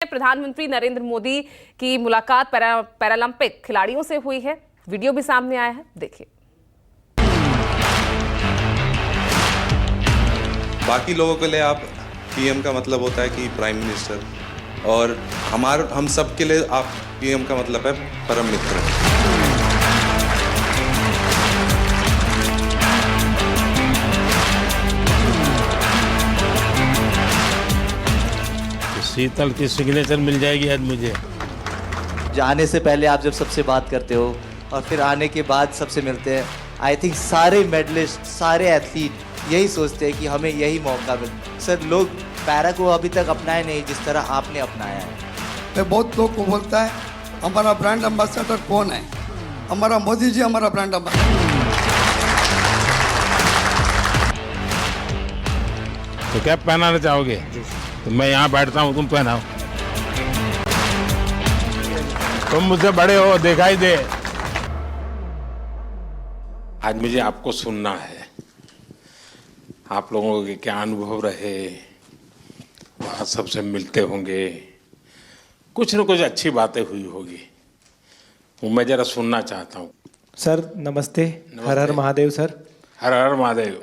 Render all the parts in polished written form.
प्रधानमंत्री नरेंद्र मोदी की मुलाकात पैरालंपिक खिलाड़ियों से हुई है। वीडियो भी सामने आया है, देखिए। बाकी लोगों के लिए आप पीएम का मतलब होता है कि प्राइम मिनिस्टर, और हम सब के लिए आप पीएम का मतलब है परम मित्र। शीतल की सिग्नेचर मिल जाएगी आज मुझे। जाने से पहले आप जब सबसे बात करते हो और फिर आने के बाद सबसे मिलते हैं, आई थिंक सारे मेडलिस्ट, सारे एथलीट यही सोचते हैं कि हमें यही मौका मिले। सर, लोग पैरा को अभी तक अपनाए नहीं जिस तरह आपने अपनाया है। मैं बहुत लोग को बोलता है हमारा ब्रांड एम्बेसडर कौन है? हमारा मोदी जी हमारा ब्रांड एम्बेसडर। तो क्या पहनाना चाहोगे? तो मैं यहाँ बैठता हूँ, तुम पहनाओ। तुम मुझसे बड़े हो, दिखाई दे। आज मुझे आपको सुनना है, आप लोगों के क्या अनुभव रहे, वहाँ सबसे मिलते होंगे, कुछ न कुछ अच्छी बातें हुई होगी, वो मैं जरा सुनना चाहता हूँ। सर नमस्ते। हर हर महादेव सर। हर हर महादेव।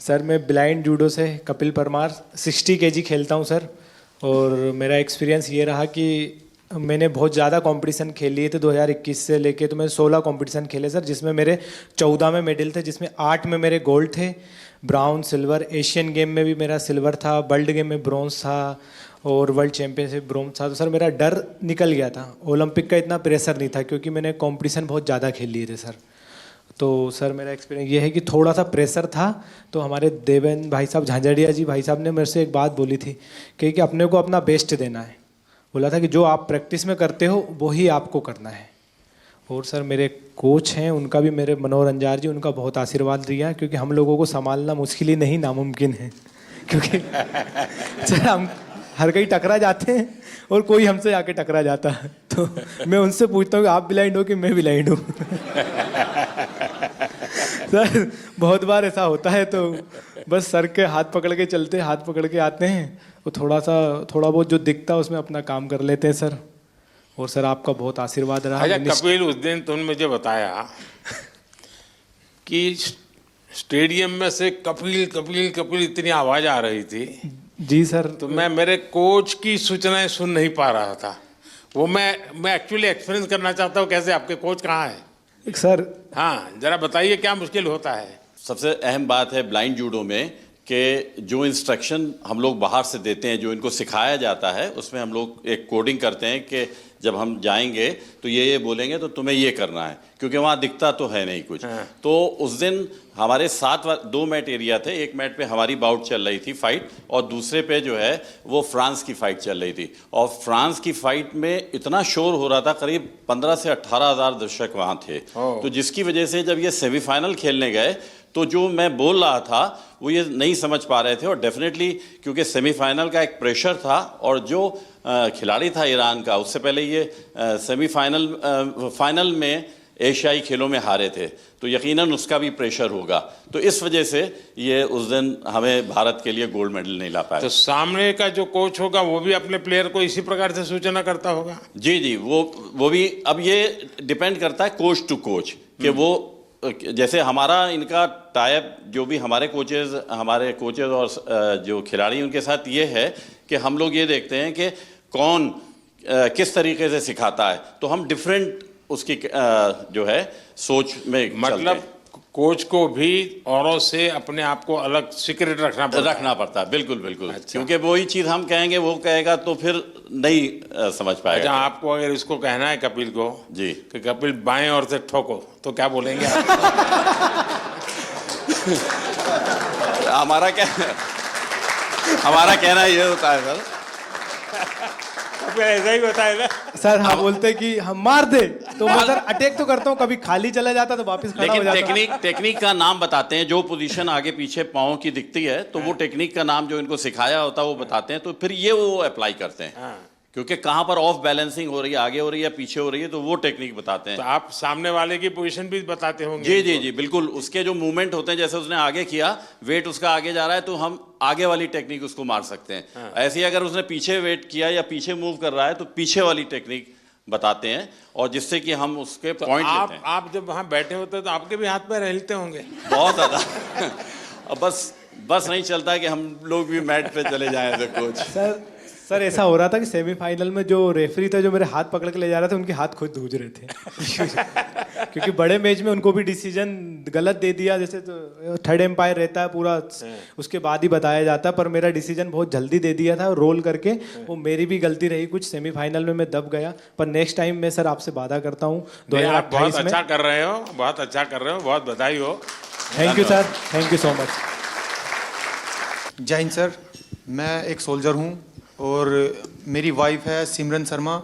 सर मैं ब्लाइंड जूडो से कपिल परमार 60 केजी खेलता हूँ सर, और मेरा एक्सपीरियंस ये रहा कि मैंने बहुत ज़्यादा कंपटीशन खेल लिए थे। 2021 से लेके तो मैं 16 कंपटीशन खेले सर, जिसमें मेरे 14 में मेडल थे, जिसमें 8 में मेरे गोल्ड थे, ब्राउन, सिल्वर। एशियन गेम में भी मेरा सिल्वर था, वर्ल्ड गेम में ब्रॉन्ज था, और वर्ल्ड चैम्पियनशिप ब्रॉन्ज था। तो सर मेरा डर निकल गया था, ओलंपिक का इतना प्रेशर नहीं था, क्योंकि मैंने कंपटीशन बहुत ज़्यादा खेल लिए थे सर। तो सर मेरा एक्सपीरियंस ये है कि थोड़ा सा प्रेशर था। तो हमारे देवेंद्र भाई साहब, झांझड़िया जी भाई साहब ने मेरे से एक बात बोली थी कि अपने को अपना बेस्ट देना है। बोला था कि जो आप प्रैक्टिस में करते हो वही आपको करना है। और सर मेरे कोच हैं, उनका भी, मेरे मनोहर अंजार जी, उनका बहुत आशीर्वाद दिया, क्योंकि हम लोगों को संभालना मुश्किल ही नहीं, नामुमकिन है। क्योंकि सर हम हर कहीं टकरा जाते हैं और कोई हमसे आके टकरा जाता है। तो मैं उनसे पूछता हूँ कि आप ब्लाइंड हो कि मैं ब्लाइंड हूँ। सर बहुत बार ऐसा होता है, तो बस सर के हाथ पकड़ के चलते, हाथ पकड़ के आते हैं, वो थोड़ा बहुत जो दिखता है उसमें अपना काम कर लेते हैं सर। और सर आपका बहुत आशीर्वाद रहा। अच्छा कपिल, उस दिन तुमने मुझे बताया कि स्टेडियम में से कपिल कपिल कपिल इतनी आवाज आ रही थी। जी सर। तो मैं मेरे कोच की सूचनाएं सुन नहीं पा रहा था। वो मैं एक्चुअली एक्सपीरियंस करना चाहता हूँ, कैसे आपके कोच कहाँ है सर? हाँ जरा बताइए क्या मुश्किल होता है। सबसे अहम बात है ब्लाइंड जूडो में कि जो इंस्ट्रक्शन हम लोग बाहर से देते हैं, जो इनको सिखाया जाता है, उसमें हम लोग एक कोडिंग करते हैं कि जब हम जाएंगे तो ये बोलेंगे तो तुम्हें ये करना है, क्योंकि वहाँ दिखता तो है नहीं कुछ। हाँ। तो उस दिन हमारे 2 मैट एरिया थे। एक मैट पे हमारी बाउट चल रही थी फाइट, और दूसरे पे जो है वो फ्रांस की फाइट चल रही थी। और फ्रांस की फाइट में इतना शोर हो रहा था, करीब 15 से 18 हज़ार दर्शक वहाँ थे। तो जिसकी वजह से जब ये सेमीफाइनल खेलने गए तो जो मैं बोल रहा था वो ये नहीं समझ पा रहे थे। और डेफिनेटली क्योंकि सेमीफाइनल का एक प्रेशर था, और जो खिलाड़ी था ईरान का, उससे पहले ये फाइनल में एशियाई खेलों में हारे थे, तो यकीनन उसका भी प्रेशर होगा। तो इस वजह से ये उस दिन हमें भारत के लिए गोल्ड मेडल नहीं ला पाया। तो सामने का जो कोच होगा वो भी अपने प्लेयर को इसी प्रकार से सूचना करता होगा? जी, वो भी। अब ये डिपेंड करता है कोच टू कोच कि वो, जैसे हमारा इनका टाइप, जो भी हमारे कोचेज और जो खिलाड़ी उनके साथ ये है कि हम लोग ये देखते हैं कि कौन किस तरीके से सिखाता है, तो हम डिफरेंट उसकी जो है सोच में, मतलब कोच को भी औरों से अपने आप को अलग सीक्रेट रखना पड़ता है। बिल्कुल। अच्छा। क्योंकि वही चीज़ हम कहेंगे वो कहेगा तो फिर नहीं समझ पाएगा। अच्छा, आपको अगर इसको कहना है कपिल को जी कि कपिल बाएं ओर से ठोको, तो क्या बोलेंगे आप? हमारा कहना ये होता है सर। ऐसा ही होता है ना सर। हम बोलते हैं कि हम मार दे, तो मैं सर अटैक तो करता हूँ, कभी खाली चला जाता तो वापस खड़ा हो जाता। लेकिन टेक्निक का नाम बताते हैं। जो पोजीशन आगे पीछे पाँव की दिखती है, तो वो टेक्निक का नाम जो इनको सिखाया होता है वो बताते हैं, तो फिर ये वो अप्लाई करते हैं। क्योंकि कहाँ पर ऑफ बैलेंसिंग हो रही है, आगे हो रही है, पीछे हो रही है, तो वो टेक्निक बताते हैं। तो आप सामने वाले की पोजीशन भी बताते होंगे? जी जी जी बिल्कुल, उसके जो मूवमेंट होते हैं, जैसे उसने आगे किया, वेट उसका आगे जा रहा है, तो हम आगे वाली टेक्निक उसको मार सकते हैं। हाँ। ऐसे ही अगर उसने पीछे वेट किया या पीछे मूव कर रहा है, तो पीछे वाली टेक्निक बताते हैं, और जिससे कि हम उसके तो पॉइंट लेते हैं। आप जब वहाँ बैठे होते हैं तो आपके भी हाथ पैर हिलते होंगे? बहुत ज्यादा। अब बस नहीं चलता कि हम लोग भी मैट पे चले जाएं एज कोच। सर ऐसा हो रहा था कि सेमीफाइनल में जो रेफरी थे जो मेरे हाथ पकड़ के ले जा रहे थे, उनके हाथ खुद धूज रहे थे। क्योंकि बड़े मैच में उनको भी डिसीजन गलत दे दिया, जैसे तो थर्ड एम्पायर रहता है पूरा, उसके बाद ही बताया जाता है, पर मेरा डिसीजन बहुत जल्दी दे दिया था रोल करके। वो मेरी भी गलती रही कुछ, सेमीफाइनल में मैं दब गया, पर नेक्स्ट टाइम मैं सर आपसे वादा करता हूँ 2028 बहुत में। अच्छा कर रहे हो, बहुत अच्छा कर रहे हो, बहुत बधाई हो। Thank you sir, thank you so much. जय हिंद सर, मैं एक सोल्जर हूँ और मेरी वाइफ है सिमरन शर्मा,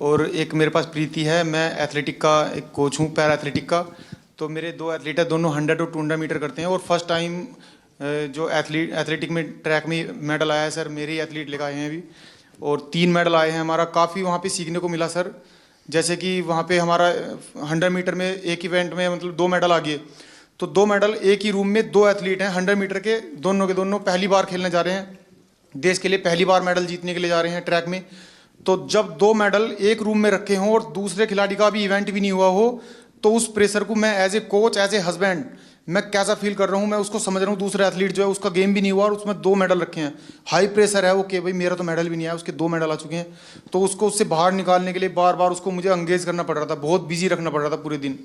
और एक मेरे पास प्रीति है। मैं एथलेटिक का एक कोच हूँ, पैरा एथलेटिक का। तो मेरे 2 एथलीट है, दोनों 100 और 200 मीटर करते हैं, और फर्स्ट टाइम जो एथलेटिक में ट्रैक में मेडल आया है सर, मेरे ही एथलीट लेकर आए हैं अभी, और 3 मेडल आए हैं। हमारा काफ़ी वहाँ पे सीखने को मिला सर, जैसे कि वहाँ पे हमारा 100 मीटर में एक इवेंट में मतलब 2 मेडल आ गए, तो 2 मेडल एक ही रूम में 2 एथलीट हैं 100 मीटर के, दोनों के दोनों पहली बार खेलने जा रहे हैं, देश के लिए पहली बार मेडल जीतने के लिए जा रहे हैं ट्रैक में। तो जब 2 मेडल एक रूम में रखे हों और दूसरे खिलाड़ी का भी इवेंट भी नहीं हुआ हो, तो उस प्रेशर को मैं as a coach, as a husband, मैं कैसा फील कर रहा हूँ, मैं उसको समझ रहा हूँ। दूसरा एथलीट जो है उसका गेम भी नहीं हुआ और उसमें 2 मेडल रखे हैं, हाई प्रेशर है वो कि भाई मेरा तो मेडल भी नहीं आया, उसके 2 मेडल आ चुके हैं। तो उसको उससे बाहर निकालने के लिए बार बार उसको मुझे एंगेज करना पड़ रहा था, बहुत बिजी रखना पड़ रहा था पूरे दिन।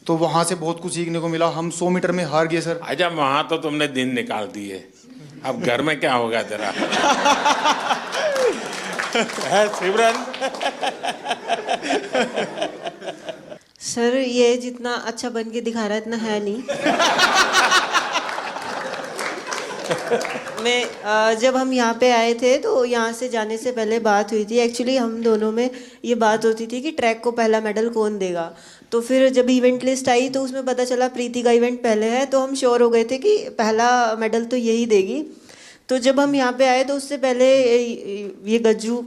तो वहाँ से बहुत कुछ सीखने को मिला। हम 100 मीटर में हार गए सर। अच्छा, वहाँ तो तुमने दिन निकाल दिए, अब घर में क्या होगा तेरा? है सिमरन? सर ये जितना अच्छा बन के दिखा रहा है इतना है नहीं। मैं जब हम यहाँ पे आए थे तो यहाँ से जाने से पहले बात हुई थी, एक्चुअली हम दोनों में ये बात होती थी कि ट्रैक को पहला मेडल कौन देगा। तो फिर जब इवेंट लिस्ट आई तो उसमें पता चला प्रीति का इवेंट पहले है, तो हम श्योर हो गए थे कि पहला मेडल तो यही देगी। तो जब हम यहाँ पे आए तो उससे पहले ये गज्जू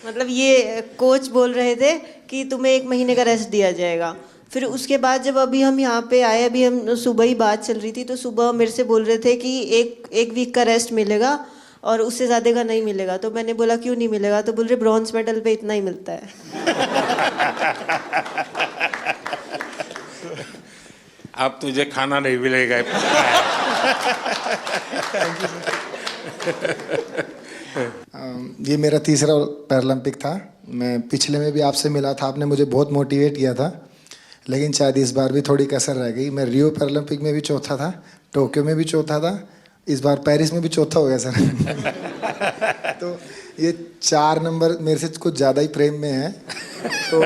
मतलब ये कोच बोल रहे थे कि तुम्हें 1 महीने का रेस्ट दिया जाएगा। फिर उसके बाद जब अभी हम यहाँ पे आए, अभी हम सुबह ही बात चल रही थी, तो सुबह मेरे से बोल रहे थे कि एक वीक का रेस्ट मिलेगा और उससे ज़्यादा का नहीं मिलेगा। तो मैंने बोला क्यों नहीं मिलेगा, तो बोल रहे ब्रॉन्ज मेडल पे इतना ही मिलता है। अब तुझे खाना नहीं मिलेगा। ये मेरा तीसरा पैरालंपिक था। मैं पिछले में भी आपसे मिला था, आपने मुझे बहुत मोटिवेट किया था, लेकिन शायद इस बार भी थोड़ी कसर रह गई। मैं रियो पैरालंपिक में भी चौथा था, टोक्यो में भी चौथा था, इस बार पेरिस में भी चौथा हो गया सर। तो ये 4 नंबर मेरे से कुछ ज़्यादा ही प्रेम में है, तो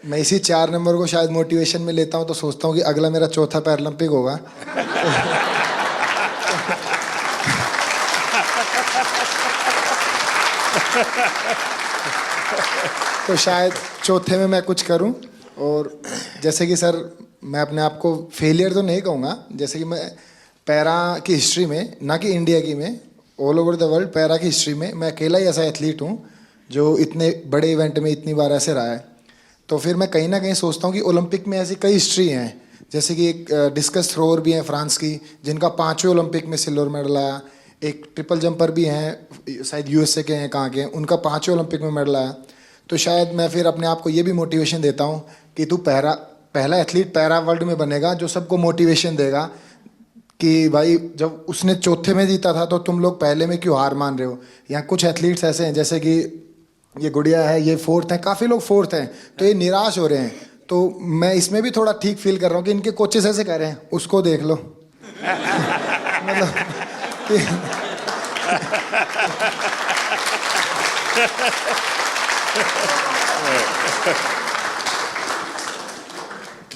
मैं इसी 4 नंबर को शायद मोटिवेशन में लेता हूँ। तो सोचता हूँ कि अगला मेरा चौथा पैरालंपिक होगा। तो शायद चौथे में मैं कुछ करूं। और जैसे कि सर मैं अपने आप को फेलियर तो नहीं कहूँगा, जैसे कि मैं पैरा की हिस्ट्री में, ना कि इंडिया की में, all over the world para की हिस्ट्री में मैं अकेला ही ऐसा एथलीट हूँ जो इतने बड़े इवेंट में इतनी बार ऐसे रहा है। तो फिर मैं कहीं ना कहीं सोचता हूँ कि ओलंपिक में ऐसी कई हिस्ट्री हैं, जैसे कि एक डिस्कस थ्रोअर भी हैं फ्रांस की, जिनका 5वें ओलंपिक में सिल्वर मेडल आया। एक ट्रिपल जंपर भी हैं, शायद यूएसए के हैं, कहाँ के हैं, उनका 5वें ओलंपिक में मेडल आया। तो शायद मैं फिर अपने आप को ये भी मोटिवेशन देता हूँ कि तू पहला एथलीट पैरा वर्ल्ड में बनेगा जो सबको मोटिवेशन देगा कि भाई जब उसने चौथे में जीता था तो तुम लोग पहले में क्यों हार मान रहे हो। यहाँ कुछ एथलीट्स ऐसे हैं, जैसे कि ये गुड़िया है, ये 4th हैं, काफ़ी लोग 4th हैं, तो ये निराश हो रहे हैं। तो मैं इसमें भी थोड़ा ठीक फील कर रहा हूँ कि इनके कोचेस ऐसे कह रहे हैं, उसको देख लो। मतलब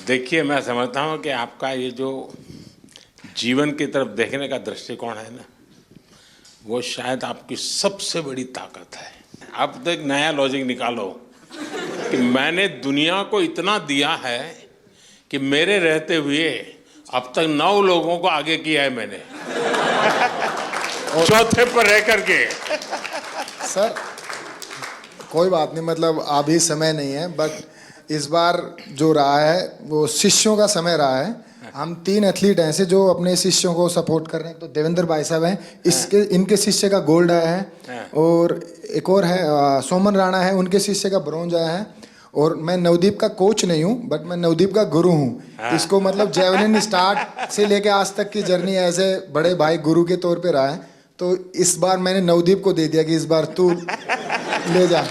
देखिए, मैं समझता हूँ कि आपका ये जो जीवन की तरफ देखने का दृष्टिकोण है ना, वो शायद आपकी सबसे बड़ी ताकत है। अब तो एक नया लॉजिक निकालो कि मैंने दुनिया को इतना दिया है कि मेरे रहते हुए अब तक 9 लोगों को आगे किया है मैंने। चौथे पर रह करके। सर कोई बात नहीं, मतलब अभी समय नहीं है, बट इस बार जो रहा है वो शिष्यों का समय रहा है। हम 3 एथलीट हैं ऐसे जो अपने शिष्यों को सपोर्ट कर रहे हैं। तो देवेंद्र भाई साहब हैं, इसके इनके शिष्य का गोल्ड आया है, और एक और है सोमन राणा है, उनके शिष्य का ब्रॉन्ज आया है। और मैं नवदीप का कोच नहीं हूँ, बट मैं नवदीप का गुरु हूँ। इसको मतलब जेवलिन स्टार्ट से लेके आज तक की जर्नी ऐसे बड़े भाई गुरु के तौर पे रहा है। तो इस बार मैंने नवदीप को दे दिया कि इस बार तू ले जा।